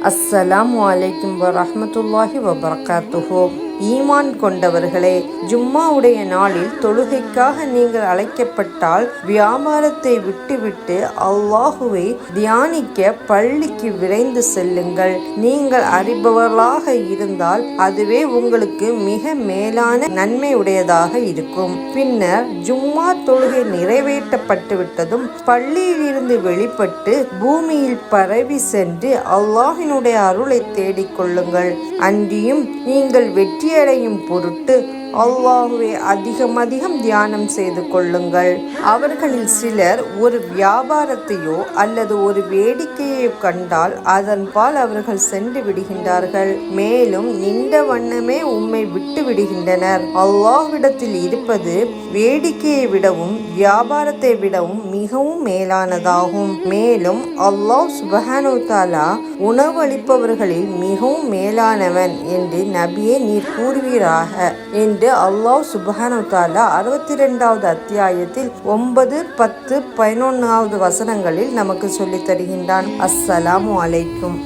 அஸ்ஸலாமு அலைக்கும் வரஹ்மத்துல்லாஹி வபரகாத்துஹு. ஈமான் கொண்டவர்களே, ஜும்மாவுடைய நாளில் தொழுகைக்காக நீங்கள் அழைக்கப்பட்டால் வியாபாரத்தை விட்டுவிட்டு அல்லாஹுவை தியானிக்க பள்ளிக்கு விரைந்து செல்லுங்கள். நீங்கள் அறிபவர்களாக இருந்தால் அதுவே உங்களுக்கு மிக மேலான நன்மை உடையதாக இருக்கும். பின்னர் ஜும்மா தொழுகை நிறைவேற்றப்பட்டுவிட்டதும் பள்ளியில் இருந்து வெளிப்பட்டு பூமியில் பரவி சென்று அல்லாஹினுடைய அருளை தேடிக்கொள்ளுங்கள். அன்றியும் நீங்கள் வெற்றியடையும் பொருட்டு அல்லாஹுவை அதிகம் தியானம் செய்து கொள்ளுங்கள். அவர்களில் சிலர் ஒரு வியாபாரத்தையோ அல்லது ஒரு வேடிக்கையோ கண்டால் அதன்பால் அவர்கள் சென்று விடுகின்றார்கள். மேலும் நின்ற வண்ணமே உம்மை விட்டு விடுகின்றனர். அல்லாஹ்விடத்தில் இருப்பது வேடிக்கையை விடவும் வியாபாரத்தை விடவும் மிகவும் மேலானதாகும். மேலும் அல்லாஹ் சுப்ஹானஹு வ தஆலா உணவளிப்பவர்களில் மிகவும் மேலானவன் என்று நபியே நீர் கூறுவீராக என்று அல்லாஹ் சுப்ஹானஹு வ தஆலா 62வது அத்தியாயத்தில் 9, 10, 11வது வசனங்களில் நமக்கு சொல்லித் தருகின்றான். அஸ்ஸலாமு அலைக்கும்.